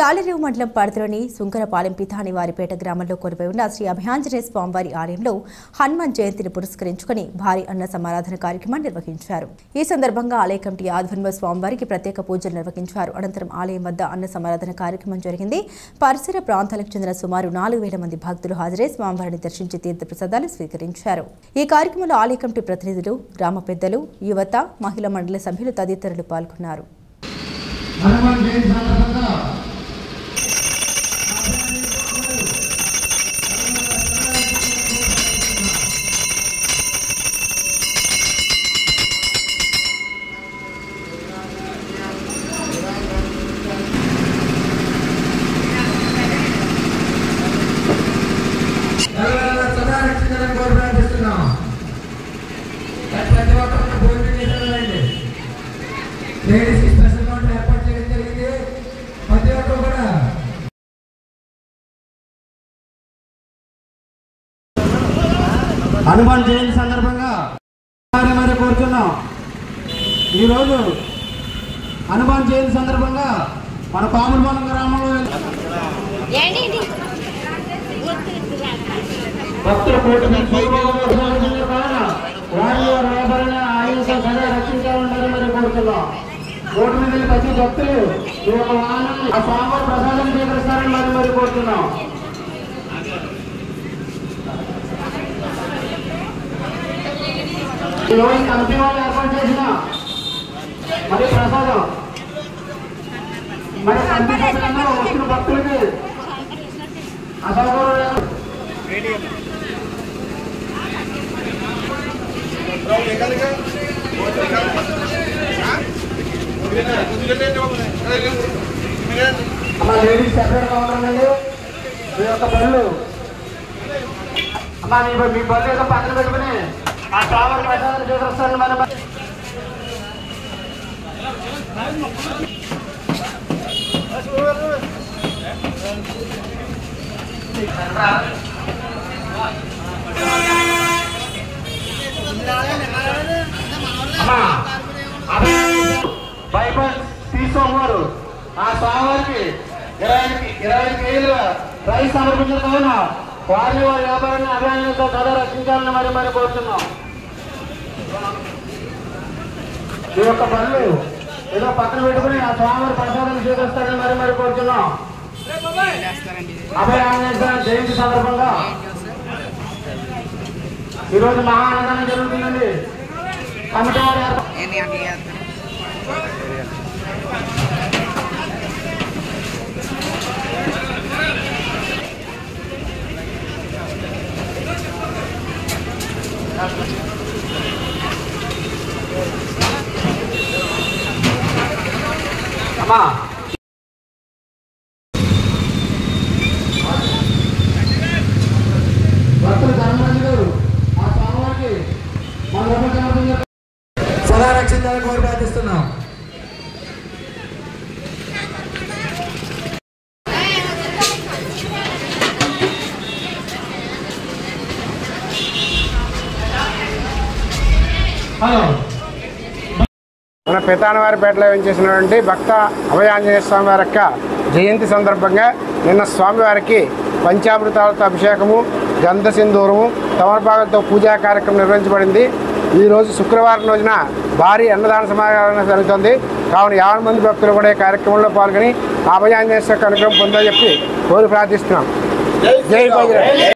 తాళరేవు మండలం పరిధిలోని సుంకరపాలెం పితానివారిపేట గ్రామంలో కొలువై ఉన్న శ్రీ అభయాంజనేయ స్వామివారి ఆలయంలో హనుమాన్ జయంతిని పురస్కరించుకుని భారీ అన్న సమారాధన కార్యక్రమాన్ని నిర్వహించారు. ఈ సందర్భంగా ఆలయ కమిటీ ఆధ్వర్యంలో స్వామివారికి ప్రత్యేక పూజలు నిర్వహించారు. అనంతరం ఆలయం వద్ద అన్న సమారాధన కార్యక్రమం జరిగింది. పరిసర ప్రాంతాలకు చెందిన సుమారు 4,000 మంది భక్తులు హాజరై స్వామివారిని దర్శించి తీర్థప్రసాదాలు స్వీకరించారు. ఈ కార్యక్రమంలో ఆలయ కమిటీ ప్రతినిధులు, గ్రామ పెద్దలు, యువత, మహిళా మండలి సభ్యులు తదితరులు పాల్గొన్నారు. హనుమాన్ జయంతి సందర్భంగా మరి కోరుతున్నాం. ఈరోజు హనుమాన్ జయంతి సందర్భంగా మన పాములపాలెం గ్రామంలో భక్తుల రక్షించాలని మరి కోరుతున్నాం. రోడ్డు మీద ప్రతి భక్తులు ఈ యొక్క వాహనాన్ని ఆ స్వామివారి ప్రసాదం స్వీకరిస్తారని మరి కోరుతున్నాం. ఈరోజు కమిటీ వాళ్ళు ఏర్పాటు చేసిన మరి ప్రసాదం మరి కమిటీ సభ్యులందరూ వచ్చిన భక్తులకి అసౌకర్యం అమ్మా లేడీస్ సెపరేట్గా ఉంటుందండి. మీ యొక్క బళ్ళు అమ్మా మీ బళ్ళు ఏదో పక్కన పెట్టుకుని ఆ స్వామివారి ప్రసాదాన్ని చూపిస్తాను. మన బైబల్ తీసుకోవారు ఆ స్వామివారికి 20 కేజీల రైస్ సమర్పించిన కావున వారి వ్యాపారాన్ని అభియానంతో కథ రక్షించాలని మరి కోరుతున్నాం. ఈ యొక్క పనులు ఏదో పక్కన పెట్టుకుని ఆ స్వామివారి ప్రసాదాన్ని స్వీకరిస్తారని మరి కోరుతున్నాం. అభయాంజనేయ జయంతి సందర్భంగా ఈరోజు మహా అన్నదానం జరుగుతుందండి. కమిటీ వారు అమ్మా భక్తులు ధర్మరాజు గారు ఆ స్వామివారికి మన సదా రక్షించాలని కోరి ప్రార్థిస్తున్నాం. మన పితానివారిపేటలో చేసినటువంటి భక్త అభయాంజనేయ స్వామి వారి యొక్క జయంతి సందర్భంగా నిన్న స్వామివారికి పంచామృతాలతో అభిషేకము, గంధ సింధూరము, తమలపాకులతో పూజా కార్యక్రమం నిర్వహించబడింది. ఈరోజు శుక్రవారం రోజున భారీ అన్నదాన సమారాధన జరుగుతుంది. కావున 50 మంది భక్తులు కూడా ఈ కార్యక్రమంలో పాల్గొని అభయాంజనేయ స్వామి అనుగ్రహం పొందాలని చెప్పి కోరి ప్రార్థిస్తున్నాం. జై భద్ర.